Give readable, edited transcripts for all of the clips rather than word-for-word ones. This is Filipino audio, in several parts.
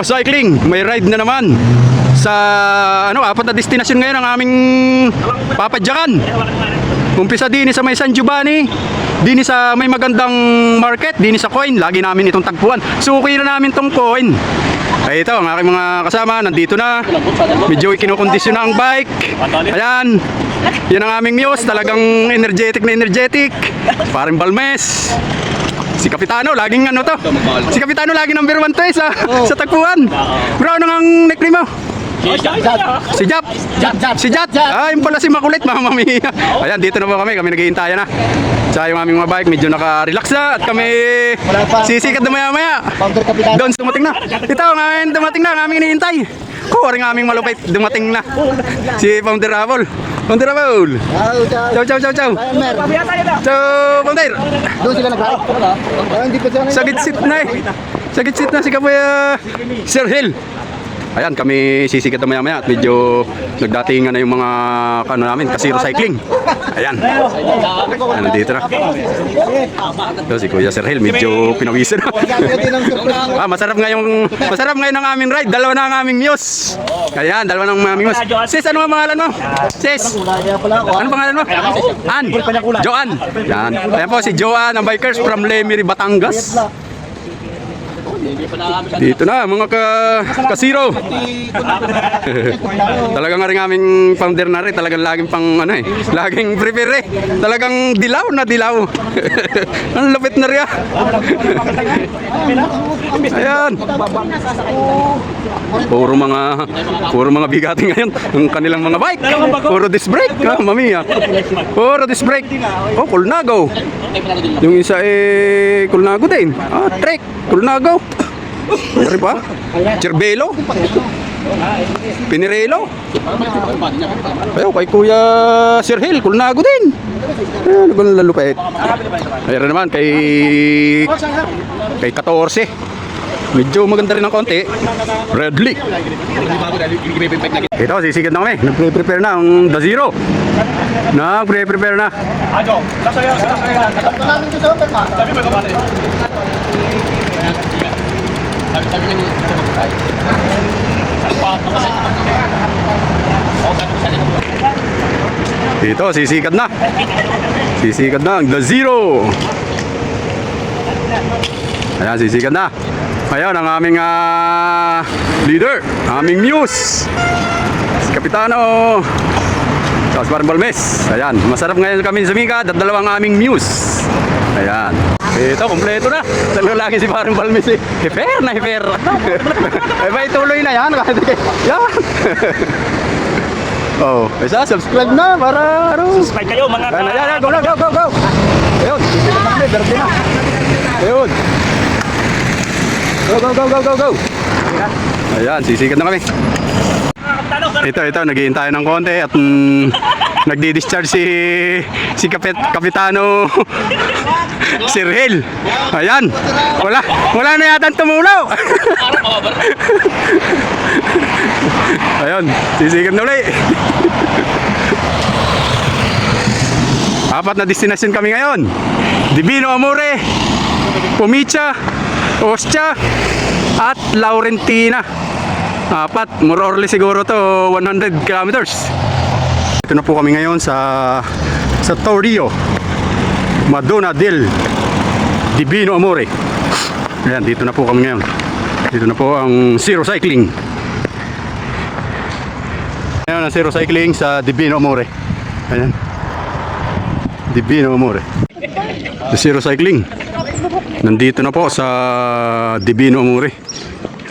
Cycling, may ride na naman sa apat na destinasyon ngayon ang aming papadyakan. Umpisa din sa may San Giovanni, din sa may magandang market, din sa coin, lagi namin itong tagpuan. Suki na namin tong coin. Ay ito, ang aking mga kasama, nandito na. Medyo kinukondisyon na ang bike. Ayan, yan ang aming muse, talagang energetic na energetic. Parang Balmes. Si Kapitano, laging to. Si Kapitano laging number 1 to sa tagpuan. Bro, ano ang nickname mo? Si Jap. Si Jap. Yung pala si Makulit, Mamma Mia. Ayan, dito na po kami naghihintayan na. Sa yung aming mga bike, medyo naka-relax na. At kami sisikat na maya-maya. Doon dumating na. Ito, ngayon dumating na ang aming hinihintay. Ring aming malupit, dumating na. Si Founder Apple. Founder Apple. Ciao. Ciao, Founder. Doon sila nag-ride? Hindi pa sila Sa gitsit na Sa gitsit na si Kapoy Sir Hill. Ayan, kami sisikat na maya-maya at medyo nagdatingan na yung mga namin, Kasiro Cycling. Ayan. Nandito na. So, si Kuya Sir Hill, medyo pinawisan na. Masarap ngayon ang aming ride. Dalawa na ang aming muse. Ayan, dalawa na ang aming muse. Sis, ano ang pangalan mo? Sis, ano pangalan mo? Ann. Joann. Ayan. Ayan po si Joann, ang bikers from Lemery, Batangas. Dito na mga kasiro. Talagang ring aming founder na rin. Talagang laging laging prepare Talagang dilaw na dilaw. Ang lapit na rin. Ayan. Puro mga bigating ngayon ang kanilang mga bike. Puro disc brake. Mamiya. Puro disc brake. Kulnago. Yung isa Kulnago din. Trek. Kulnago. Ano pa? Cervelo? Pinirelo? Ayaw, kay Kuya Sir Hill, Kulnago din. Ano ba lalupait? Mayroon naman kay 14. Medyo maganda rin ng konti. Redley. Ito, sisigad na kami. Nagpre-prepare na ang The Zero. Nagpre-prepare na. Dito, sisikad na. Sisikad na ang The Zero. Ayan, sisikad na. Ayan, ang aming leader, aming muse, si Kapitano Parang Balmes. Ayan, masarap ngayon kami sumikad at dalawang aming muse. Ayan. Ito, kompleto na. Dalawa lagi si Parang Balmes Hiper na hiper. May tuloy na yan. Yan. Subscribe na para subscribe kayo mga Ayan, go. Ayun, berde na. Ayun. Go. Ayan, sisikat na kami. Ito, naghihintay ng konti at nagdi-discharge si Kapitano Sir Hill. Ayan. Wala na yata tumulo. Ayun, sisikat na ulit. Apat na destinasyon kami ngayon. Divino Amore, Pumicha, Ostia at Laurentina. Apat, more or less siguro to 100 kilometers. Ito na po kami ngayon sa Torrio, Madonna del Divino Amore. Ayan, dito na po kami ngayon. Dito na po ang Zero Cycling. Ayan ang Zero Cycling sa Divino Amore. Ayan, Divino Amore. The Zero Cycling. Nandito na po sa Divino Amore.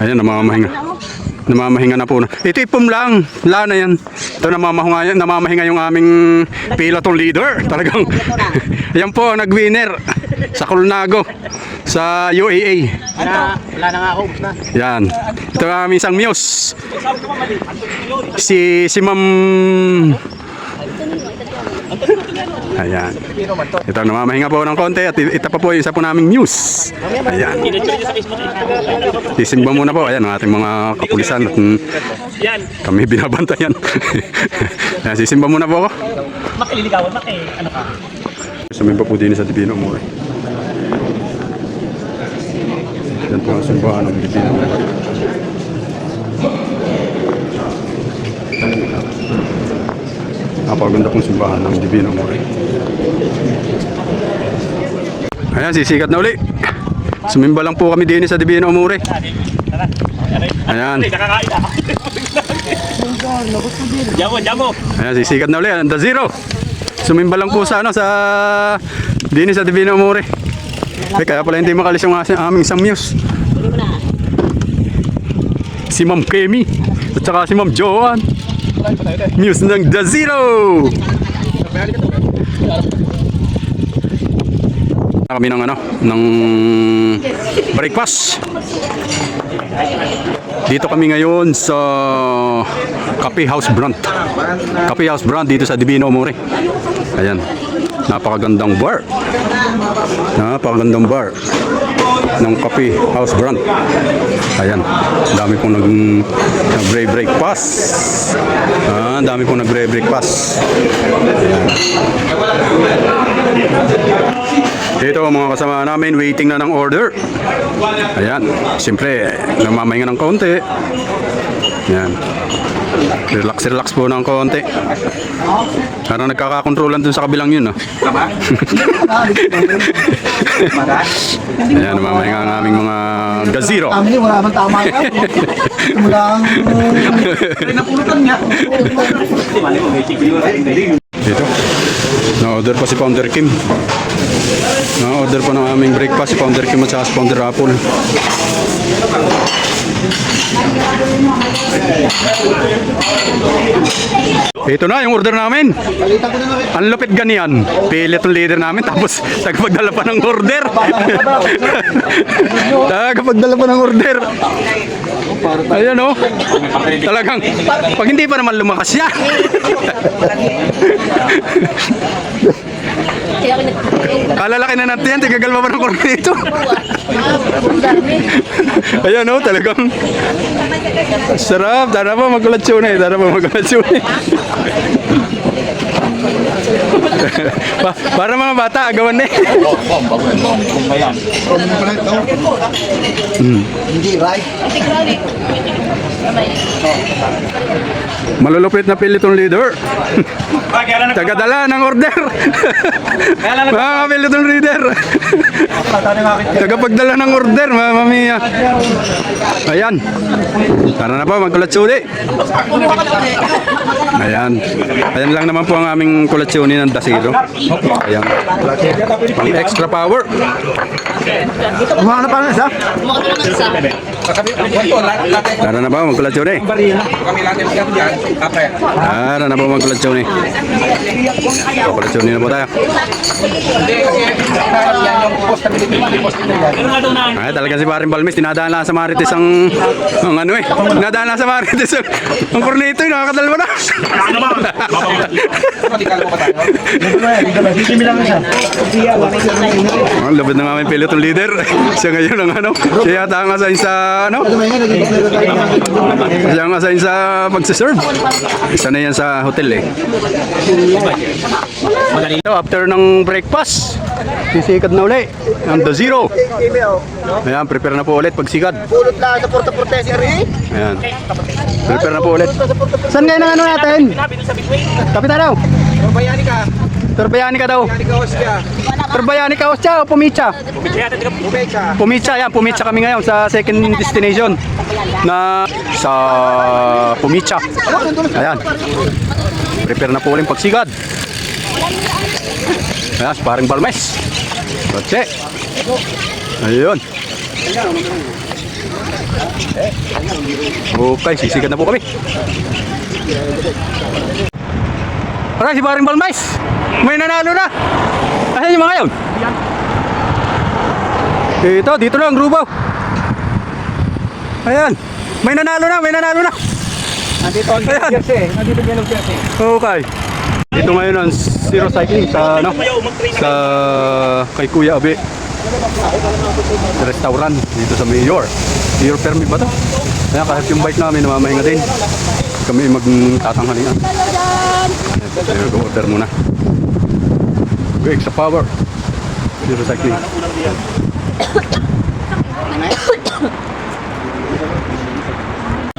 Ayan, namamahinga na po na. Ito ipom lang. Wala na yan. Ito namamahinga yung aming peloton leader. Talagang yan po, nag-winner sa Kulnago sa UAA. Wala na nga ako. Yan. Ito ang aming isang muse. Si Ma'am. Ayan. Ito, namamahinga po ng konti at ito pa po yung isa po naming news. Ayan. Sisimba muna po. Ayan, ang ating mga kapulisan at kami binabantayan. Ayan, sisimba muna po ako. Makililigawan, ano ka? Sumimba po din sa Divino Amore. Yan po ang simbahan ng Divino Amore. Napakaganda pong simbahan ng Divino Amore. Ayan, sisikat na uli. Sumimba lang po kami din sa Divino Amore. Ayan. Nakakain na. Jamo. Ayan, sisikat na uli. The Zero. Sumimba lang po sa din sa Divino Amore. Kaya pala hindi makalis yung aming samyos. Si Ma'am Kemi at saka si Ma'am Joan. Muse ng The Zero. Kami ng breakfast. Dito kami ngayon sa Cafe House Brand. Cafe House Brand dito sa Divino Amore. Ayan. Napakagandang bar. Napakagandang bar ng Cafe House Brand. Ayan. Dami pong nag-breakfast. Dami pong nag-breakfast. Ayan. Dito mga kasama namin waiting na ng order. Ayan. Siyempre, namamahinga ng konti. Ayan. Relax po ng konti. Parang nagkakakontrolan dun sa kabilang yun. Ayan, namamahinga ang aming mga gazero. Amin wala naman tama yan. Mulang... Napulutan niya. Dito. Na-order pa si Founder Kim. Na-order pa ng aming breakfast si Founder Kim at saka si Founder Apple. Ito na yung order namin. Ang lupit ganyan. Pilit ang leader namin tapos tagapagdala pa ng order. Tagapagdala pa ng order. Ayan o. Talagang pag hindi pa naman lumakas siya. Kalalaki na natin yan, tigagal pa ng korte ito. Ayan o, talagang sarap. Tara po magkulatsyon eh. Para mga bata, agawan na eh. Hindi, right? Malulupit na pilitong leader. Tagadala ng order. Mga pilitong leader. Tagapagdala ng order, Mamma Mia. Ayan. Tara na po, magkulatsyon eh. Ayan. Ayan lang naman po ang aming kulatsyonin ng dasilo. Ayan. Pang extra power. Kumaka na pa nga isa? Tara na ba, magkulatsyon eh. Tara na po, magkulatsyon eh. Kulatsyonin na po tayo. Ay, talaga si Paring Balmis, tinadaan lang sa Marites ang ano eh. Tinadaan lang sa Marites ang kornito, nakakadalwa na. Ang labad ng aming pilot ng leader. Siya ngayon ang ano, siya yata ang assign sa ano. Siya ang assign sa pagsiserve. Isa na yan sa hotel eh. So, after ng breakfast, sisikad na uli ang The Zero. Ayan, prepare na po ulit pagsikad. Pulot lang sa Porta si Ari. Ayan. Prepare na po ulit. Saan ngayon ang ano natin? Kapitano? Bayani ka. Turbayani ka daw. Bayani ka, Ostia. Turbayani ka Ostia o Pumicha? Ubecha. Pumicha, yan. Pumicha kami ngayon sa second destination na sa Pumicha. Ayan. Prepare na po ulit pagsigad. Ayan, Paring Balmes. Kotse. Ayun. Okay, sisigad na po kami. Aray, si Paring Balmes. May nanalo na. Asan yung mga yun? Dito na ang grupo. Ayan. May nanalo na. Nandito ang jersey. Nandito ang jersey. Okay. Dito ngayon ang Zero Cycling sa ano? Sa kay Kuya Abe. Restaurant dito sa Mayor. Mayor permit ba to? Ayan, kahit yung bike namin namamahinga din. Kami magtatanghalian. Order muna. Go extra power. Zero Cycling.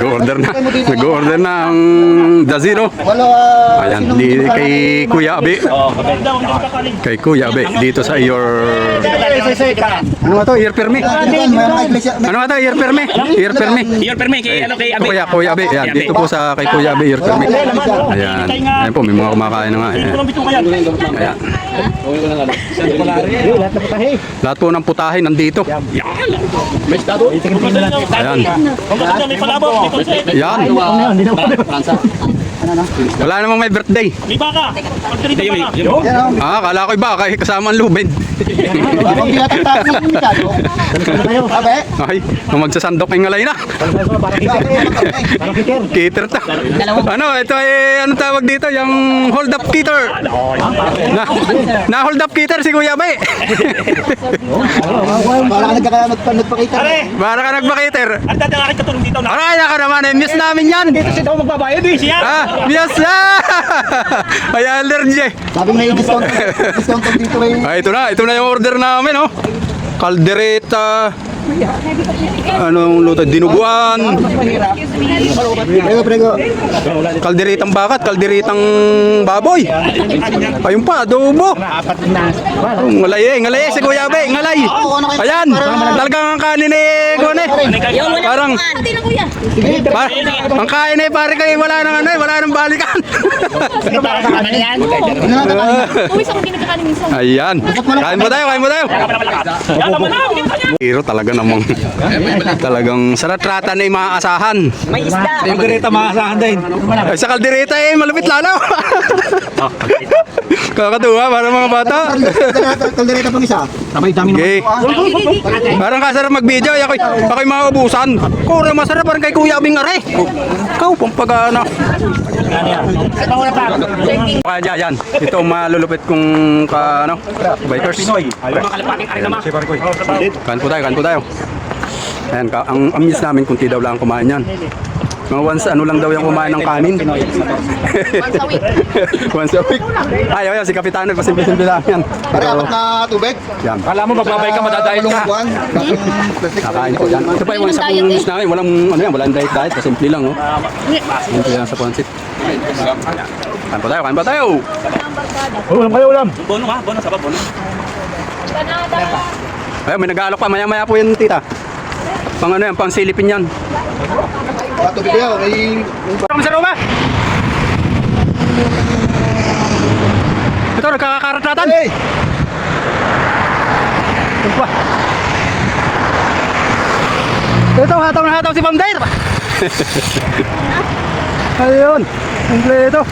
Nag-order na. Nag-order na ang Dazino. Wala. Ayan, di kay Kuya Abe. Kay Kuya Abe, dito sa your... Ano nga to? Ear perme? Ano nga to? Ear perme? Ear perme? Your perme kay ano kay Abe. Kuya Abe. Ayan, dito po sa kay Kuya Abe, ear perme. Ayan. Ayan po, may mga kumakain na nga. Ayan. Ayan. Lahat po ng putahe nandito. Ayan. May palabok, may konset. Yan. Wala namang may birthday. May baka. Pagdalito baka. Kala ko iba, kay kasama ang lubid. Ay, magsasandok ng ngalay na. Cater ta. Ano, ito ay, ano tawag dito? Yung hold up cater. Na hold up cater si Kuya Bay. Para ka nagpakita. Para ka nagpa-cater. Ang dadalakit ka tulong dito na. Aray, naka naman, eh, miss namin yan. Dito siya daw magbabayad eh. Siya. Miss na. Ay, allergy. Sabi may discount dito rin. Ay, ito na yung order namin, oh. Kaldereta. Anong luto? Dinuguan. Prego. Kalderetang bakat, kalderetang baboy. Ayun pa, adobo. Ngalay si Kuya Be, ngalay. Ayan, talagang ang kanin eh, Gone. Parang, ang kain eh, pare kayo, wala nang ano eh, wala nang balikan. Ayan, kain mo tayo. Hero talaga namang, talagang sa retrata na yung maaasahan. May isda. Kaldereta maasahan din. Ay, sa kaldereta eh, malupit lalo. Kakatuwa, para mga bata. Kaldereta pang isa. Sabay dami Okay. Parang kasarap mag-video, ako'y maubusan. Kura masarap, parang kay Kuya Abing Are. Ikaw, pampagana. Kaya yan, ito ang malulupit kong bikers. Kain po tayo. Ayan, ang amis namin kunti daw lang kumain yan. Mga once ano lang daw yung kumain ng kanin. Once a week. Ayaw, si Kapitano, pasimple-simple lang yan. Pare, apat na tubig. Yan. Kala mo magbabay ka, madadahil ka. Kakain po yan. Ito pa yung isa kong news namin. Walang diet. Pasimple lang, oh. Simple yan sa pansit. Kain pa tayo. Ulam. Bono ka? Bono, sabab bono. Ayun, may nag-aalok pa. Maya-maya po yan, tita. Pang ano yan, pang silipin yan. Tubig yaw. May... Sa loob ba? Ito, nagkakakaratan. Hey! Ito, hataw na hataw si Pamdair. Ayun, kompleto.